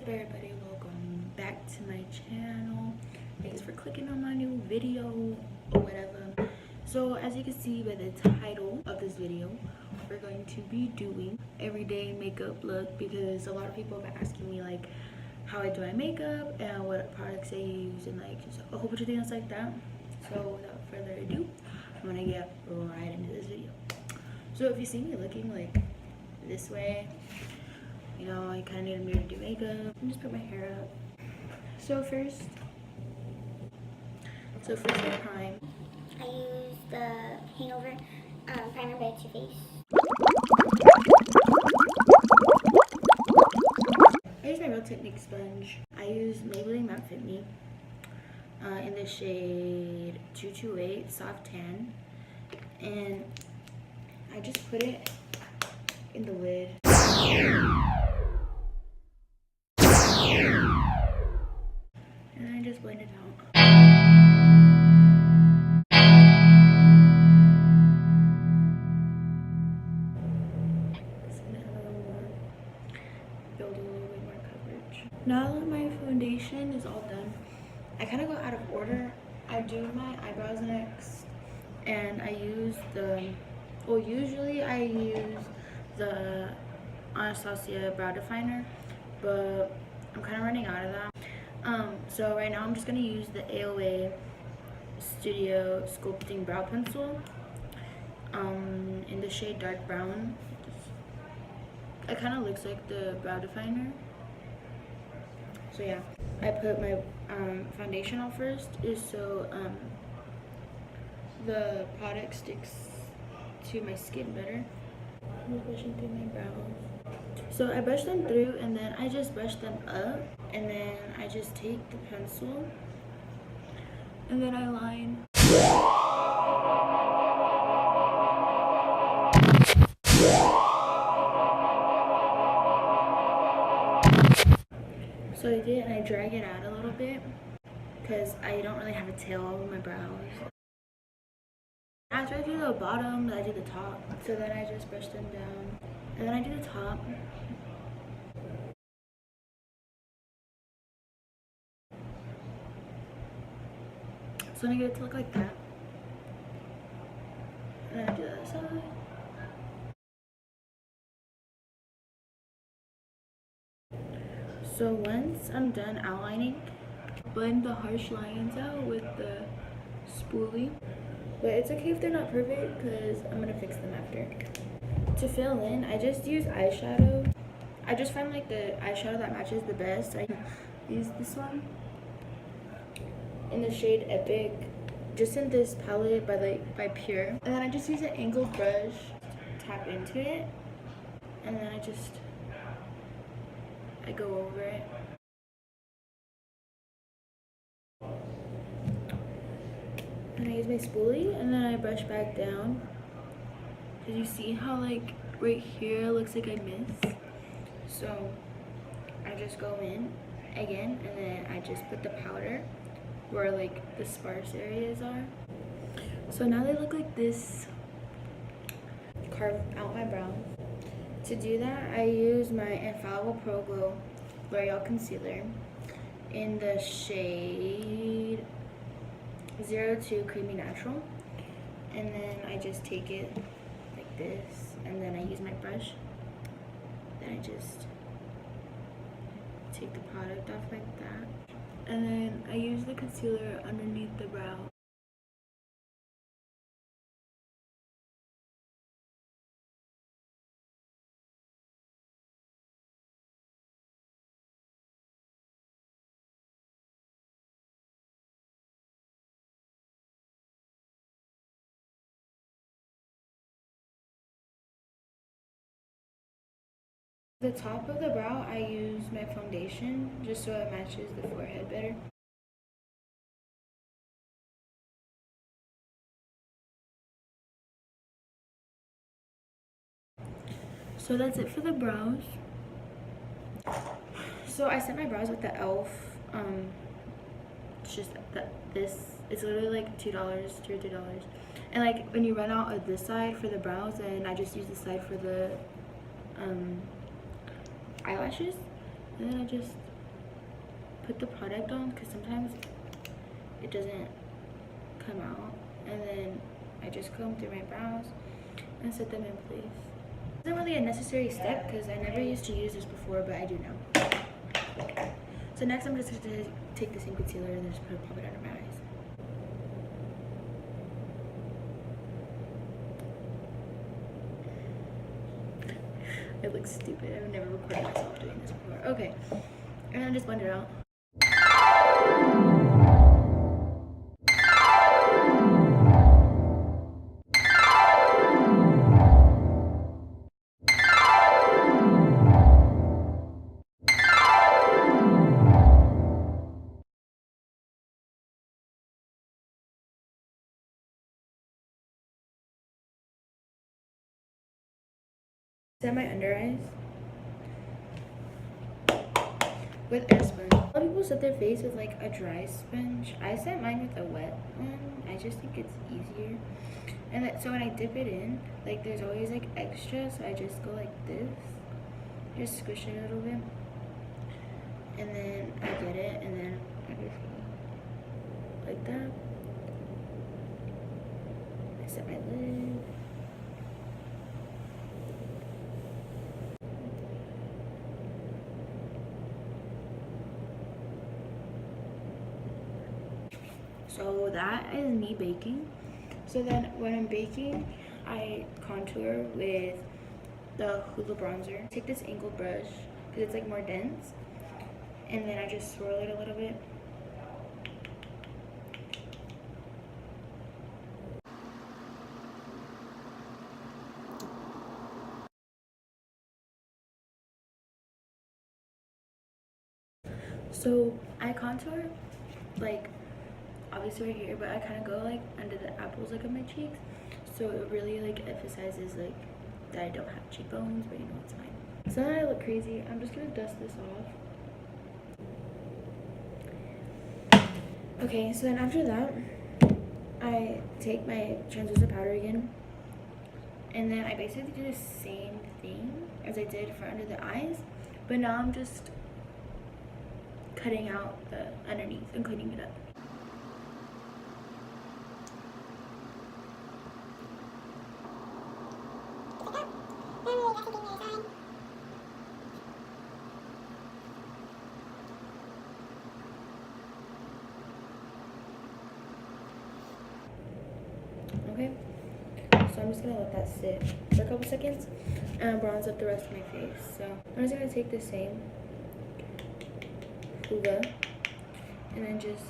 up, everybody? Welcome back to my channel. Thanks for clicking on my new video or whatever. So as you can see by the title of this video, we're going to be doing everyday makeup look, because a lot of people have been asking me like how I do my makeup and what products I use and like just a whole bunch of things like that. So without further ado, I'm gonna get right into this video. So if you see me looking like this way, you know, I kind of need a mirror to do makeup and just put my hair up. So first I prime. I use the Hangover primer by Too Faced. I use my Real Technique sponge. I use Maybelline Matte Fit Me in the shade 228 Soft Tan, and I just put it in the lid. And I just blend it out. Build a little bit more coverage. Now that my foundation is all done, I kind of go out of order. I do my eyebrows next, and I use usually I use the Anastasia brow definer, but I'm kind of running out of that. So right now I'm just gonna use the AOA Studio Sculpting Brow Pencil in the shade Dark Brown. It kind of looks like the brow definer. So yeah, I put my foundation on first, is so the product sticks to my skin better. I'm brushing through my brows. So I brush them through, and then I just brush them up, and then I just take the pencil and then I line. So I did, and I drag it out a little bit because I don't really have a tail over my brows. After I do the bottom, I do the top. So then I just brush them down, and then I do the top. So then I get it to look like that. And then I do the other side. So once I'm done outlining, blend the harsh lines out with the spoolie. But it's okay if they're not perfect, because I'm gonna fix them after. To fill in, I just use eyeshadow. I just find like the eyeshadow that matches the best. I use this one in the shade Epic, just in this palette by Pure. And then I just use an angled brush, tap into it, and then I go over it. And I use my spoolie, and then I brush back down. Because you see how like right here looks like I missed. So I just go in again, and then I just put the powder where like the sparse areas are. So now they look like this. Carve out my brows. To do that, I use my Infallible Pro Glow L'Oreal Concealer in the shade 02 Creamy Natural. And then I just take it like this, and then I use my brush. Then I just take the product off like that. And then I use the concealer underneath the brow. The top of the brow, I use my foundation just so it matches the forehead better. So that's it for the brows. So I set my brows with the e.l.f. It's just it's literally like $2 or $3. And like when you run out of this side for the brows, then I just use this side for the eyelashes, and then I just put the product on because sometimes it doesn't come out, and then I just comb through my brows and set them in place. It's not really a necessary step because I never used to use this before, but I do now. So next I'm just going to take the same concealer and then just pop it under my eyes. It looks stupid. I've never recorded myself doing this before. Okay, and then just blend it out. Set my under eyes with air sponge. A lot of people set their face with like a dry sponge. I set mine with a wet one. I just think it's easier. And so when I dip it in, like there's always like extra, so I just go like this. Just squish it a little bit. And then I get it, and then I just go like that. I set my lid. So that is me baking. So then when I'm baking, I contour with the Hoola bronzer. Take this angled brush because it's like more dense, and then I just swirl it a little bit. So I contour like obviously right here, but I kind of go like under the apples like of my cheeks, so it really like emphasizes like that I don't have cheekbones, but you know, it's fine. So now I look crazy. I'm just gonna dust this off. Okay, so then after that I take my translucent powder again, and then I basically do the same thing as I did for under the eyes, but now I'm just cutting out the underneath and cleaning it up. Okay, so I'm just gonna let that sit for a couple seconds and bronze up the rest of my face. So I'm just gonna take the same Hoola and then just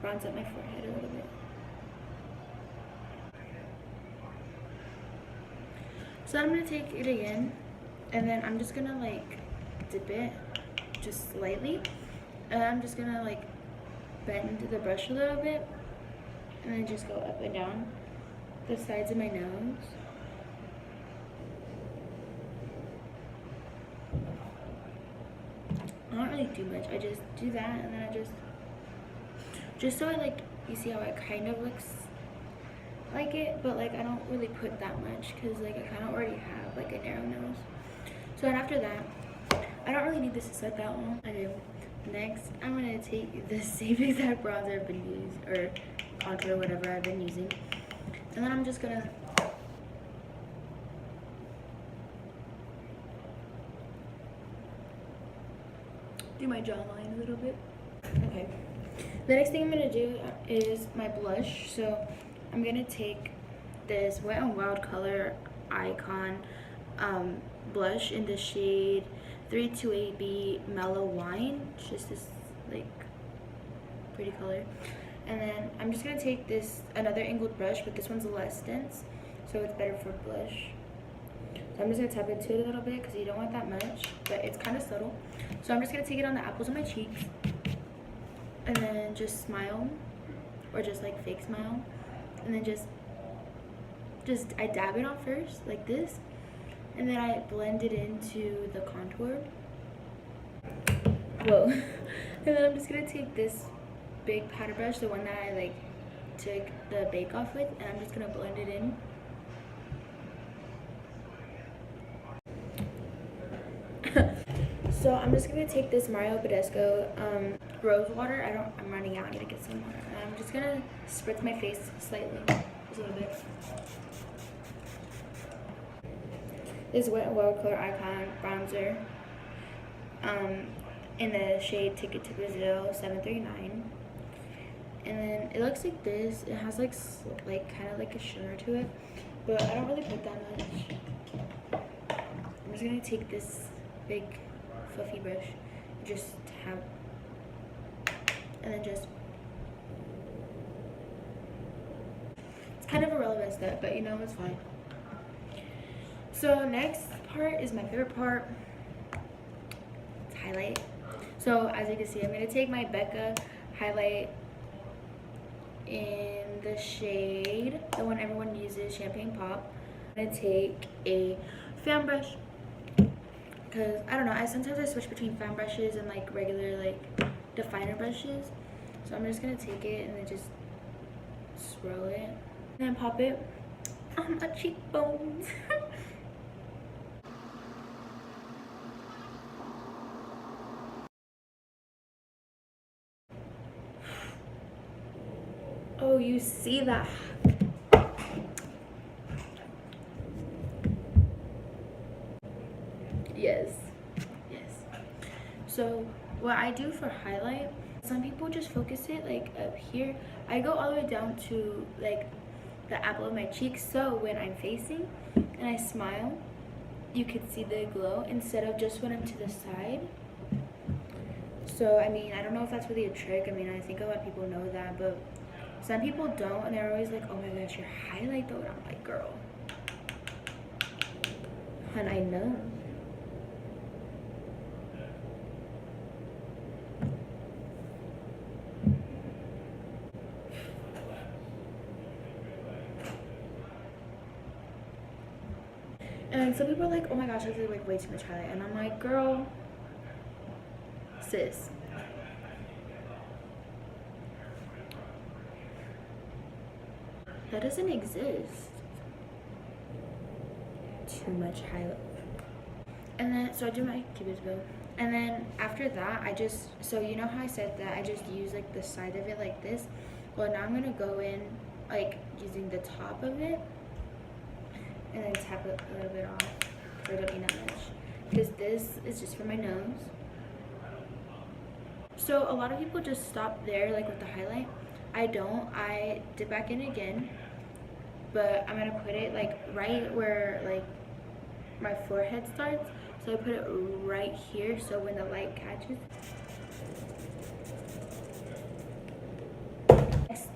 bronze up my forehead a little bit. So I'm gonna take it again, and then I'm just gonna like dip it just slightly, and I'm just gonna like bend the brush a little bit, and then just go up and down the sides of my nose. I don't really do much. I just do that, and then I just so I like, you see how it kind of looks like it, but like I don't really put that much because like I kind of already have like a narrow nose. So then after that, I don't really need this to set that long. Okay, next I'm gonna take the same exact bronzer I've been using, or contour, whatever I've been using, and then I'm just gonna do my jawline a little bit. Okay, the next thing I'm gonna do is my blush. So I'm gonna take this Wet n Wild Color Icon blush in the shade 328B Mellow Wine. It's just this like pretty color. And then I'm just gonna take this another angled brush, but this one's less dense, so it's better for blush. So I'm just gonna tap into it a little bit because you don't want that much, but it's kind of subtle. So I'm just gonna take it on the apples of my cheeks, and then just smile, or just like fake smile, and then just I dab it on first like this, and then I blend it into the contour. Whoa. And then I'm just gonna take this big powder brush, the one that I like took the bake off with, and I'm just gonna blend it in. So I'm just gonna take this Mario Badescu rose water. I'm running out. I need to get some water. And I'm just gonna spritz my face slightly, just a little bit. This Wet n Wild Color Icon bronzer, in the shade Ticket to Brazil 739. And then it looks like this. It has like kind of like a shimmer to it, but I don't really put that much. I'm just gonna take this big fluffy brush, just tap, and then just. It's kind of a relevant step, but you know, it's fine. So next part is my favorite part. It's highlight. So as you can see, I'm gonna take my Becca highlight in the shade, the one everyone uses, Champagne Pop. I'm gonna take a fan brush, because I don't know, sometimes I switch between fan brushes and like regular like definer brushes. So I'm just gonna take it and then just swirl it and then pop it on my cheekbones. Oh, you see that? Yes. So what I do for highlight, some people just focus it like up here. I go all the way down to like the apple of my cheek, so when I'm facing and I smile, you can see the glow instead of just when I'm to the side. So I mean, I don't know if that's really a trick. I mean, I think a lot of people know that, but some people don't, and they're always like, oh my gosh, your highlight though. And I'm like, girl, and I know. And some people are like, oh my gosh, I did like way too much highlight. And I'm like, girl, sis. That doesn't exist. Too much highlight. And then, so I do my Cupid's bow. And then after that, I just, so you know how I said that I just use like the side of it like this? Well, now I'm gonna go in like using the top of it and then tap it a little bit off, so I don't need that much. Because this is just for my nose. So a lot of people just stop there, like with the highlight. I don't. I dip back in again, but I'm gonna put it like right where like my forehead starts. So I put it right here, so when the light catches. Next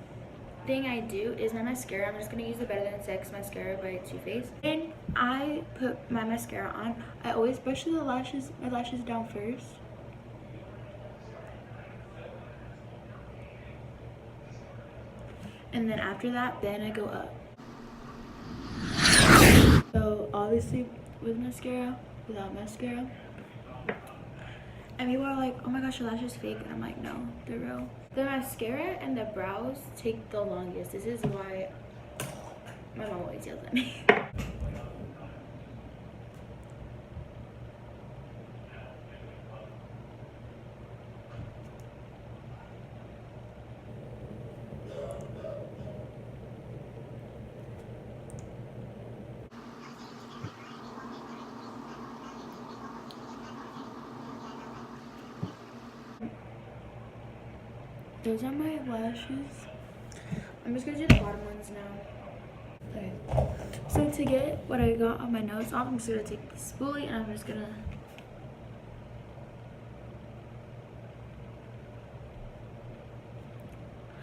thing I do is my mascara. I'm just gonna use the Better Than Sex mascara by Too Faced. And I put my mascara on. I always brush my lashes down first. And then after that, then I go up. So obviously with mascara, without mascara. And people are like, oh my gosh, your lashes fake. And I'm like, no, they're real. The mascara and the brows take the longest. This is why my mom always yells at me. Those are my lashes. I'm just gonna do the bottom ones now. Okay. So to get what I got on my nose off, I'm just gonna take the spoolie and I'm just gonna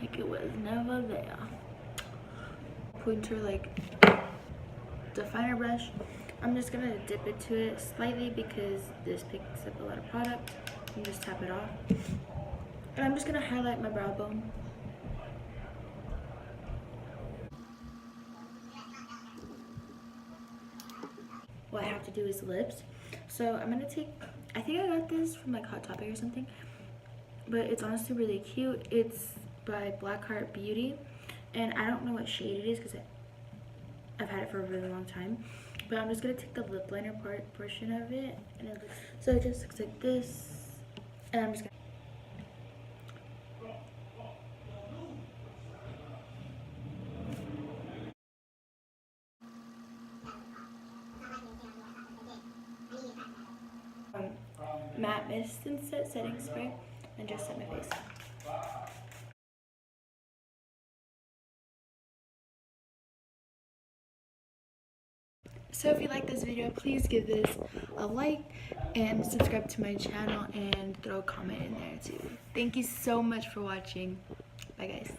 like it was never there. Pointer like definer brush. I'm just gonna dip into it slightly because this picks up a lot of product. And just tap it off. And I'm just gonna highlight my brow bone. What I have to do is lips. So I'm gonna take, I think I got this from like Hot Topic or something, but it's honestly really cute. It's by Blackheart Beauty, and I don't know what shade it is because I've had it for a really long time. But I'm just gonna take the lip liner portion of it, and so it just looks like this. And I'm just gonna. matte mist and setting spray and just set my face. So if you like this video, please give this a like and subscribe to my channel and throw a comment in there too. Thank you so much for watching. Bye guys.